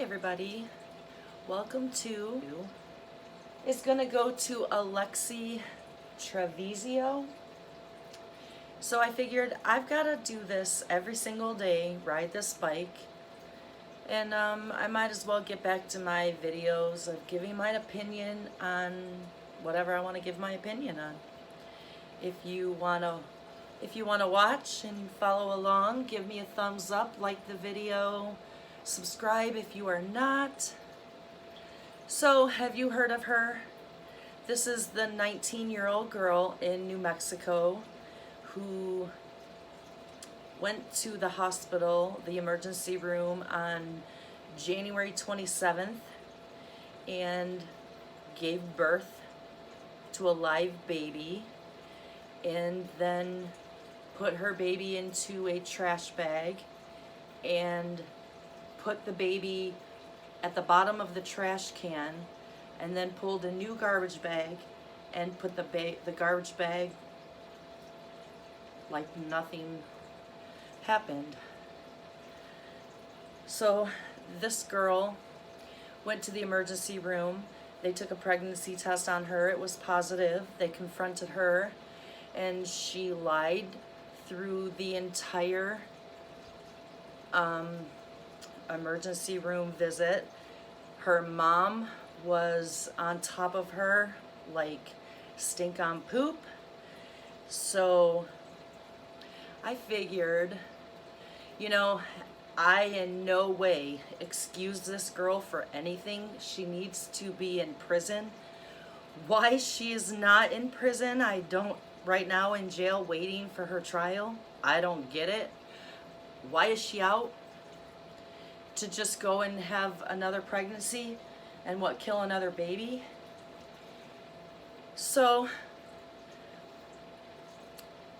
everybody. Welcome to is gonna go to Alexee Trevizo. So I figured I've got to do this every single day, ride this bike, and I might as well get back to my videos of giving my opinion on whatever I want to give my opinion on. If you wanna watch and follow along, give me a thumbs up, like the video, subscribe if you are not. So, have you heard of her? This is the 19-year-old girl in New Mexico who went to the hospital, the emergency room, on January 27th and gave birth to a live baby, and then put her baby into a trash bag and put the baby at the bottom of the trash can, and then pulled a new garbage bag and put the garbage bag like nothing happened. So this girl went to the emergency room. They took a pregnancy test on her. It was positive. They confronted her, and she lied through the entire emergency room visit. Her mom was on top of her like stink on poop. So I figured, I in no way excuse this girl for anything. She needs to be in prison. Why she is not in prison, I don't, right now in jail waiting for her trial, I don't get it. Why is she out? To just go and have another pregnancy and kill another baby? So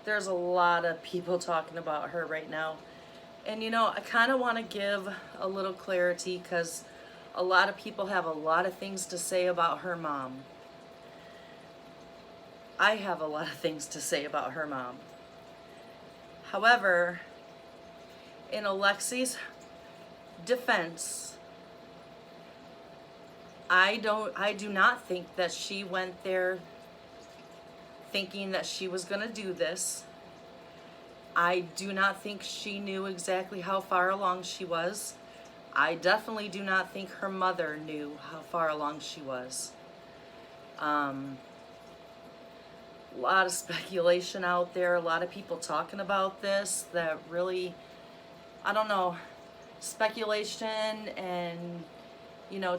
there's a lot of people talking about her right now. And I kind of want to give a little clarity, because a lot of people have a lot of things to say about her mom. I have a lot of things to say about her mom. However, in Alexee's defense, I do not think that she went there thinking that she was going to do this. I do not think she knew exactly how far along she was. I definitely do not think her mother knew how far along she was. A lot of speculation out there, a lot of people talking about this that really, I don't know, speculation and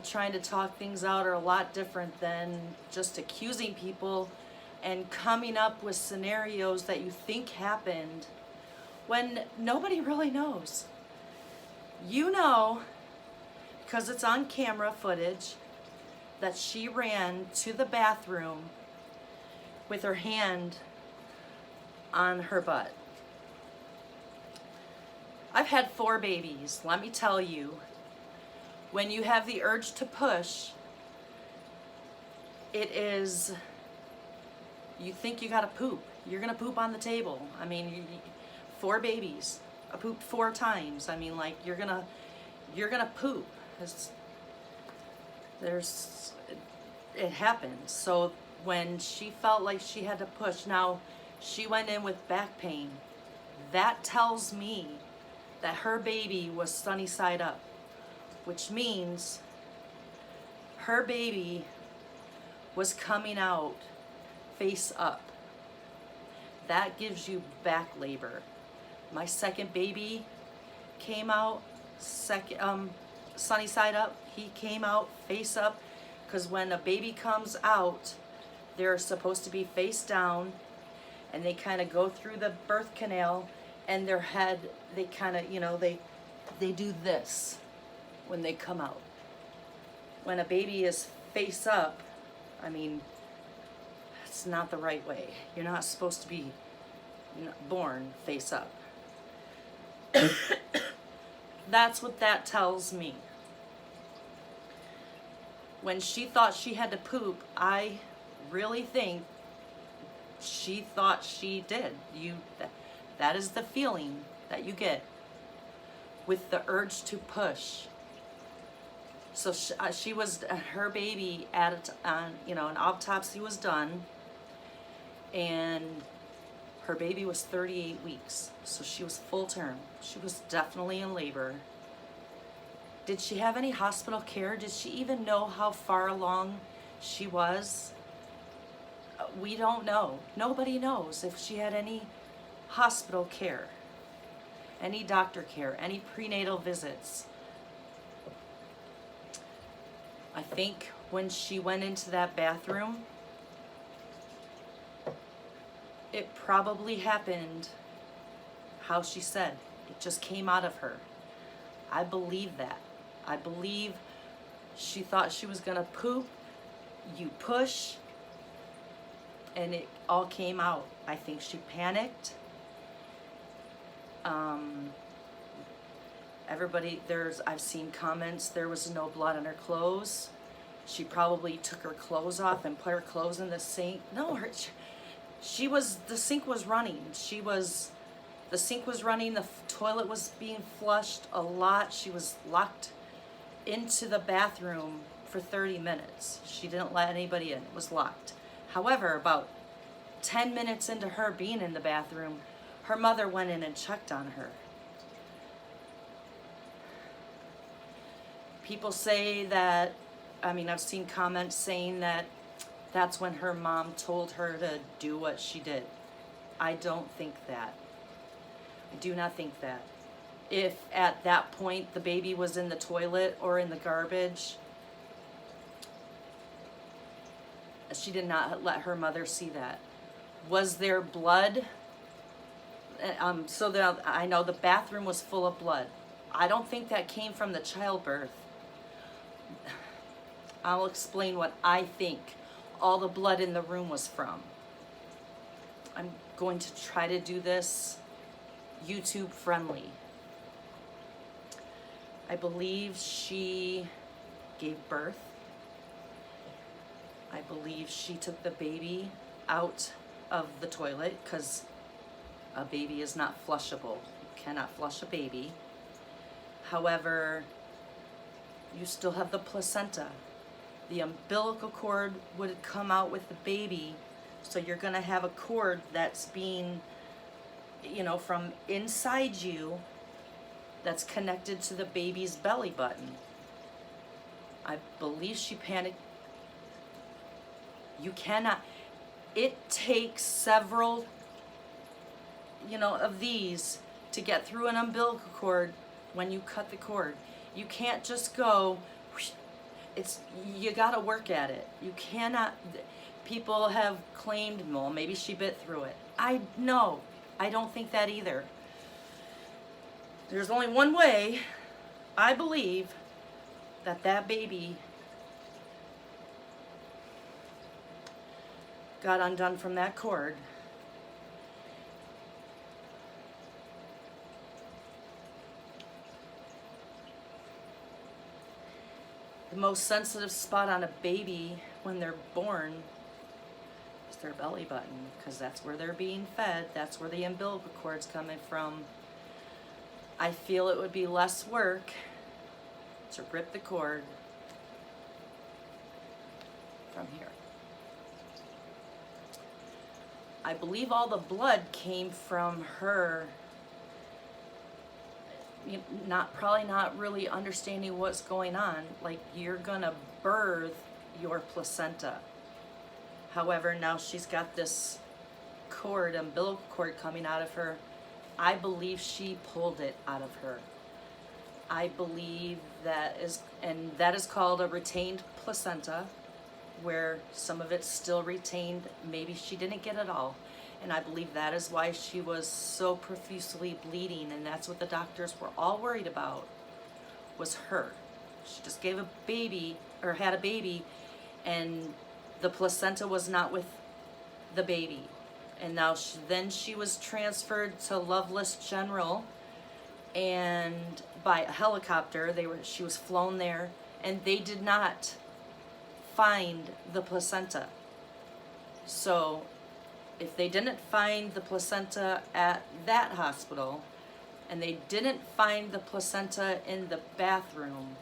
trying to talk things out are a lot different than just accusing people and coming up with scenarios that you think happened when nobody really knows. Because it's on camera footage, that she ran to the bathroom with her hand on her butt. I've had 4 babies. Let me tell you, when you have the urge to push, you think you gotta poop. You're gonna poop on the table. 4 babies. I pooped 4 times. You're gonna poop. It happens. So when she felt like she had to push, now she went in with back pain. That tells me that her baby was sunny side up, which means her baby was coming out face up. That gives you back labor. My second baby came out sunny side up. He came out face up, because when a baby comes out, they're supposed to be face down, and they kind of go through the birth canal, and their head, they kind of, they do this when they come out. When a baby is face up, it's not the right way. You're not supposed to be born face up. That's what that tells me. When she thought she had to poop, I really think she thought she did. That is the feeling that you get with the urge to push. So she was, her baby an autopsy was done, and her baby was 38 weeks. So she was full term. She was definitely in labor. Did she have any hospital care? Did she even know how far along she was? We don't know. Nobody knows if she had any hospital care, any doctor care, any prenatal visits. I think when she went into that bathroom, it probably happened how she said. It just came out of her. I believe that. I believe she thought she was gonna poop, you push, and it all came out. I think she panicked. I've seen comments, there was no blood on her clothes. She probably took her clothes off and put her clothes in the sink. No, the sink was running. The sink was running, the toilet was being flushed a lot. She was locked into the bathroom for 30 minutes. She didn't let anybody in, it was locked. However, about 10 minutes into her being in the bathroom, her mother went in and checked on her. People say that, I've seen comments saying that that's when her mom told her to do what she did. I don't think that. I do not think that. If at that point the baby was in the toilet or in the garbage, she did not let her mother see that. Was there blood? So that I know the bathroom was full of blood. I don't think that came from the childbirth. I'll explain what I think all the blood in the room was from. I'm going to try to do this YouTube friendly. I believe she gave birth. I believe she took the baby out of the toilet because a baby is not flushable. You cannot flush a baby. However, you still have the placenta. The umbilical cord would come out with the baby, so you're going to have a cord that's being, from inside you, that's connected to the baby's belly button. I believe she panicked. You cannot, it takes several, of these to get through an umbilical cord when you cut the cord. You can't just go, you gotta work at it. You cannot, people have claimed, well, maybe she bit through it. I don't think that either. There's only one way, I believe, that baby got undone from that cord. The most sensitive spot on a baby when they're born is their belly button, because that's where they're being fed. That's where the umbilical cord's coming from. I feel it would be less work to rip the cord from here. I believe all the blood came from her probably not really understanding what's going on. Like, you're gonna birth your placenta. However, now she's got this cord, umbilical cord coming out of her. I believe she pulled it out of her. I believe that is called a retained placenta, where some of it's still retained. Maybe she didn't get it all. And I believe that is why she was so profusely bleeding, and that's what the doctors were all worried about, was her. She just gave a baby, or had a baby, and the placenta was not with the baby. And now then she was transferred to Loveless General, and by a helicopter, she was flown there, and they did not find the placenta. So if they didn't find the placenta at that hospital, and they didn't find the placenta in the bathroom,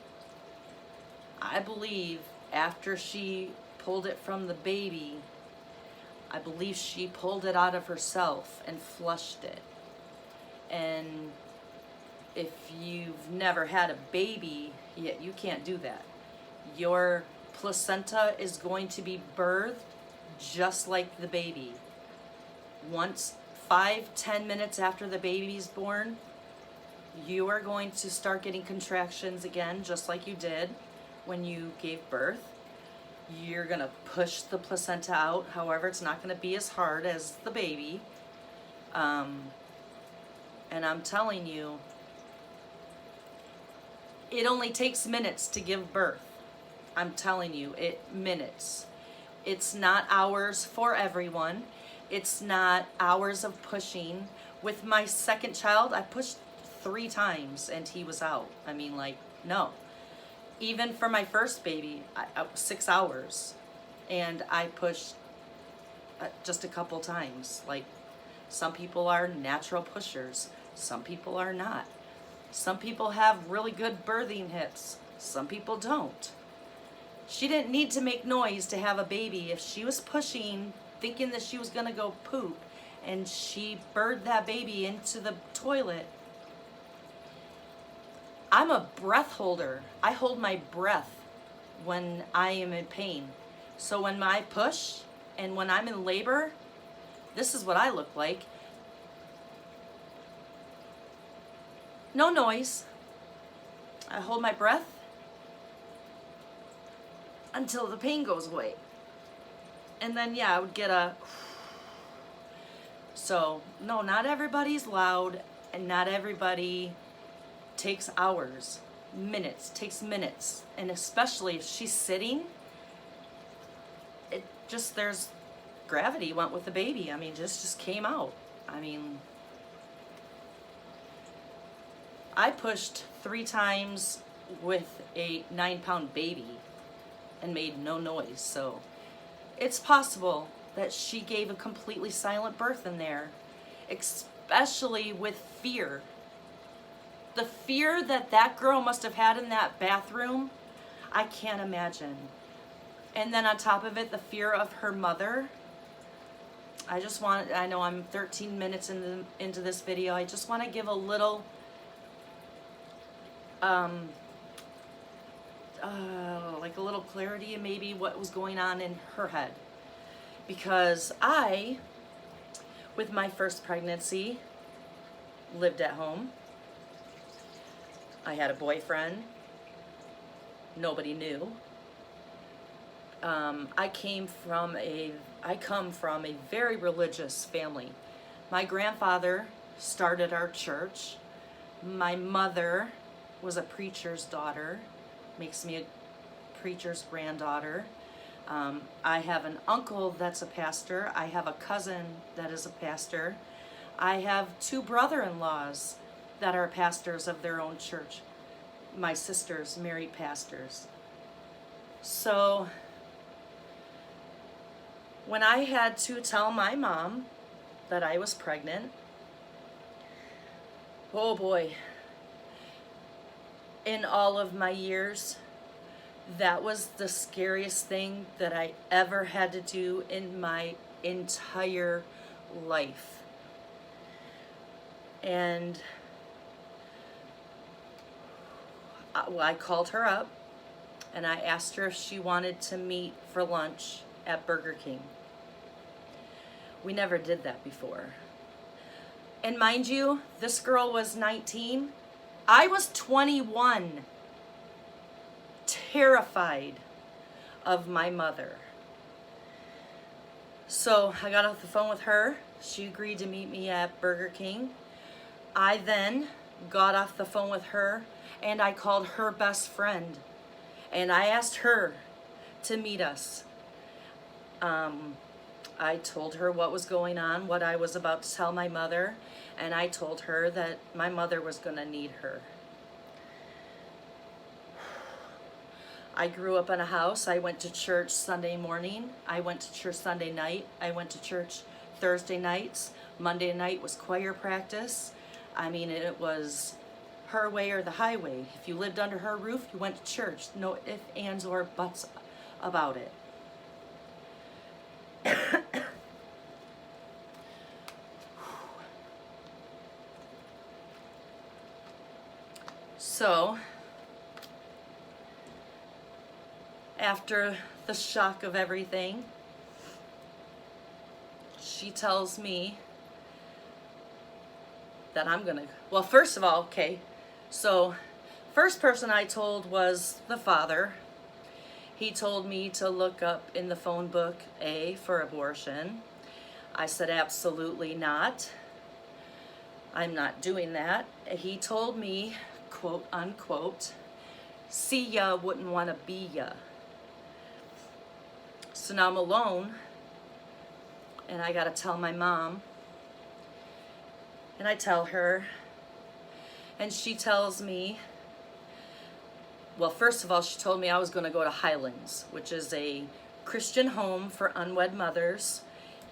I believe after she pulled it from the baby, I believe she pulled it out of herself and flushed it. And if you've never had a baby, yet you can't do that. Your placenta is going to be birthed just like the baby. Once 5-10 minutes after the baby's born, you are going to start getting contractions again, just like you did when you gave birth. You're going to push the placenta out. However, it's not going to be as hard as the baby. And I'm telling you, it only takes minutes to give birth. I'm telling you, minutes. It's not hours for everyone. It's not hours of pushing. With my second child, I pushed 3 times and he was out. I mean, like, no. Even for my first baby, 6 hours. And I pushed just a couple times. Like, some people are natural pushers. Some people are not. Some people have really good birthing hips. Some people don't. She didn't need to make noise to have a baby. If she was pushing, thinking that she was going to go poop, and she birthed that baby into the toilet, I'm a breath holder. I hold my breath when I am in pain. So when I push and when I'm in labor, this is what I look like. No noise. I hold my breath until the pain goes away. And then, yeah, I would get a... So, no, not everybody's loud, and not everybody takes hours. Takes minutes. And especially if she's sitting, it just, there's gravity went with the baby. I mean, just came out. I mean, I pushed 3 times with a 9-pound baby and made no noise. So it's possible that she gave a completely silent birth in there, especially with fear. The fear that that girl must have had in that bathroom, I can't imagine. And then on top of it, the fear of her mother. I know I'm 13 minutes into this video. I just want to give a little like a little clarity and maybe what was going on in her head. Because I, with my first pregnancy, lived at home. I had a boyfriend. Nobody knew. I come from a very religious family. My grandfather started our church. My mother was a preacher's daughter, makes me a preacher's granddaughter. I have an uncle that's a pastor. I have a cousin that is a pastor. I have 2 brother-in-laws that are pastors of their own church. My sisters married pastors. So when I had to tell my mom that I was pregnant, oh boy, in all of my years, that was the scariest thing that I ever had to do in my entire life. And I called her up and I asked her if she wanted to meet for lunch at Burger King. We never did that before. And mind you, this girl was 19. I was 21. Terrified of my mother. So I got off the phone with her. She agreed to meet me at Burger King. I then got off the phone with her and I called her best friend and I asked her to meet us. I told her what was going on, what I was about to tell my mother, and I told her that my mother was going to need her. I grew up in a house. I went to church Sunday morning. I went to church Sunday night. I went to church Thursday nights. Monday night was choir practice. I mean, it was her way or the highway. If you lived under her roof, you went to church. No ifs, ands, or buts about it. So, after the shock of everything, she tells me that I'm gonna, well, first of all, okay, so first person I told was the father. He told me to look up in the phone book A for abortion. I said, absolutely not. I'm not doing that. He told me, quote unquote, see ya, wouldn't want to be ya. So now I'm alone, and I gotta tell my mom, and I tell her, and she tells me, well, first of all, she told me I was gonna go to Highlands, which is a Christian home for unwed mothers.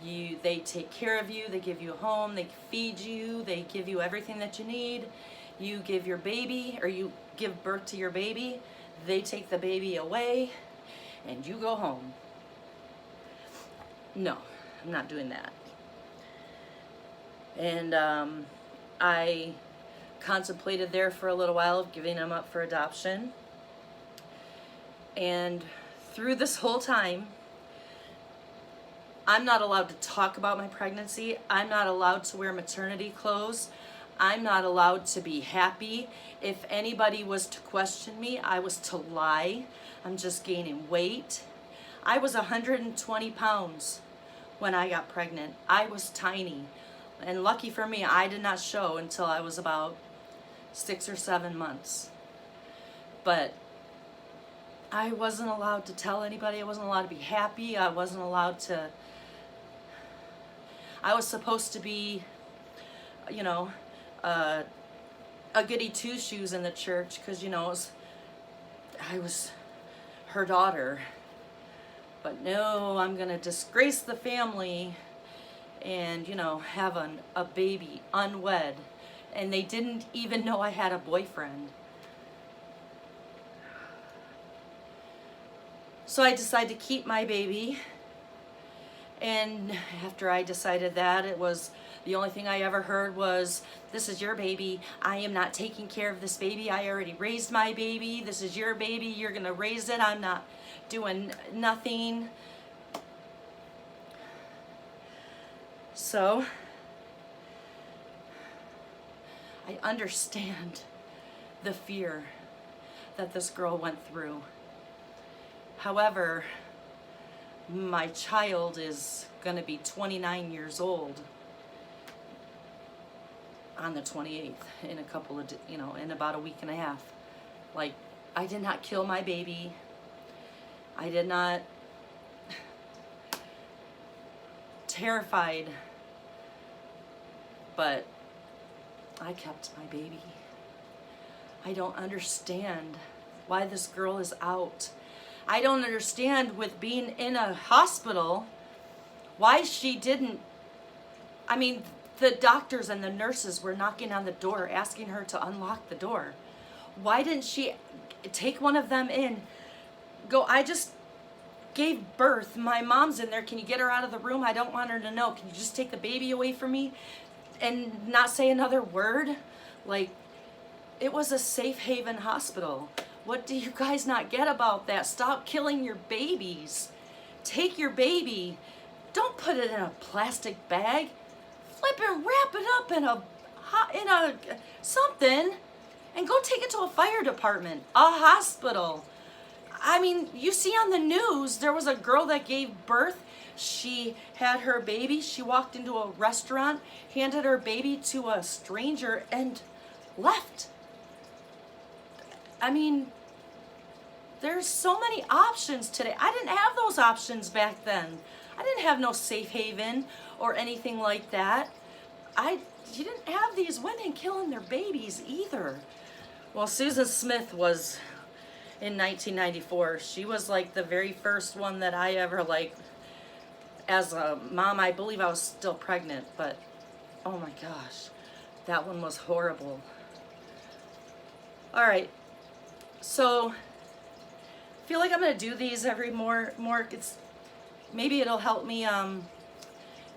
They take care of you, they give you a home, they feed you, they give you everything that you need. You give your baby, or you give birth to your baby, they take the baby away, and you go home. No, I'm not doing that. And I contemplated there for a little while of giving him up for adoption. And through this whole time, I'm not allowed to talk about my pregnancy. I'm not allowed to wear maternity clothes. I'm not allowed to be happy. If anybody was to question me, I was to lie. I'm just gaining weight. I was 120 pounds when I got pregnant. I was tiny. And lucky for me, I did not show until I was about 6 or 7 months. But I wasn't allowed to tell anybody. I wasn't allowed to be happy. I wasn't allowed to... I was supposed to be, you know, a goody two-shoes in the church because, you know, I was her daughter. But no, I'm going to disgrace the family and, you know, have a baby unwed. And they didn't even know I had a boyfriend. So I decided to keep my baby. And after I decided that, it was the only thing I ever heard was, this is your baby. I am not taking care of this baby. I already raised my baby. This is your baby. You're going to raise it. I'm not doing nothing. So I understand the fear that this girl went through. However, my child is going to be 29 years old on the 28th in a couple of, you know, in about a week and a half. Like, I did not kill my baby. I did not. Terrified, but I kept my baby. I don't understand why this girl is out. I don't understand with being in a hospital why she didn't. I mean, the doctors and the nurses were knocking on the door asking her to unlock the door. Why didn't she take one of them in? Go, I just gave birth. My mom's in there. Can you get her out of the room? I don't want her to know. Can you just take the baby away from me and not say another word? Like, it was a safe haven hospital. What do you guys not get about that? Stop killing your babies. Take your baby. Don't put it in a plastic bag. Flip and wrap it up in a something and go take it to a fire department, a hospital. I mean, you see on the news, there was a girl that gave birth. She had her baby. She walked into a restaurant, handed her baby to a stranger, and left. I mean, there's so many options today. I didn't have those options back then. I didn't have no safe haven or anything like that. You didn't have these women killing their babies either. Well, Susan Smith was in 1994. She was like the very first one that I ever, like, as a mom, I believe I was still pregnant, but oh my gosh, that one was horrible. All right, so I feel like I'm gonna do these every more. Maybe it'll help me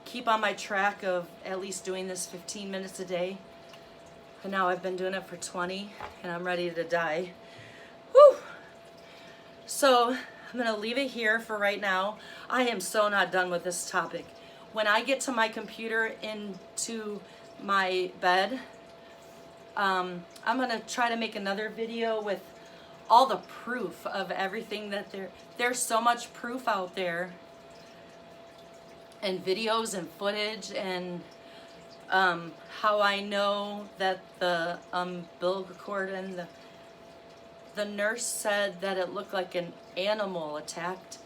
keep on my track of at least doing this 15 minutes a day. And now I've been doing it for 20 and I'm ready to die. Whew. So I'm gonna leave it here for right now. I am so not done with this topic. When I get to my computer into my bed, I'm gonna try to make another video with all the proof of everything that there's so much proof out there, and videos and footage, and how I know that the umbilical cord and the nurse said that it looked like an animal attacked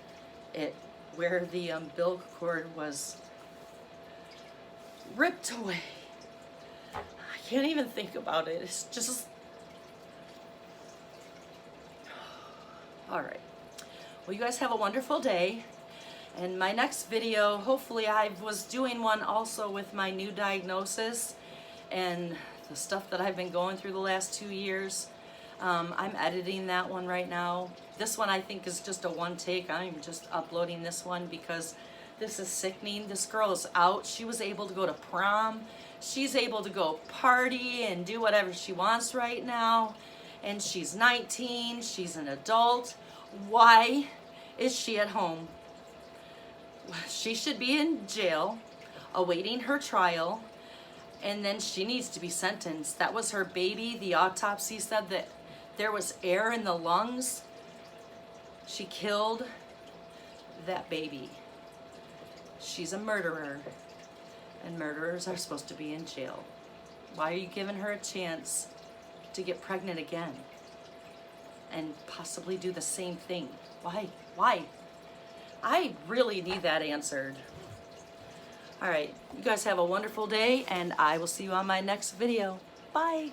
it, where the umbilical cord was ripped away. I can't even think about it. It's just... All right. Well, you guys have a wonderful day. And my next video, hopefully I was doing one also with my new diagnosis and the stuff that I've been going through the last 2 years. I'm editing that one right now. This one I think is just a one take. I'm just uploading this one because this is sickening. This girl is out. She was able to go to prom. She's able to go party and do whatever she wants right now. And she's 19. She's an adult. Why is she at home? She should be in jail awaiting her trial, and then she needs to be sentenced. That was her baby. The autopsy said that there was air in the lungs. She killed that baby. She's a murderer, and murderers are supposed to be in jail. Why are you giving her a chance to get pregnant again and possibly do the same thing? Why? Why? I really need that answered. All right, you guys have a wonderful day, and I will see you on my next video. Bye.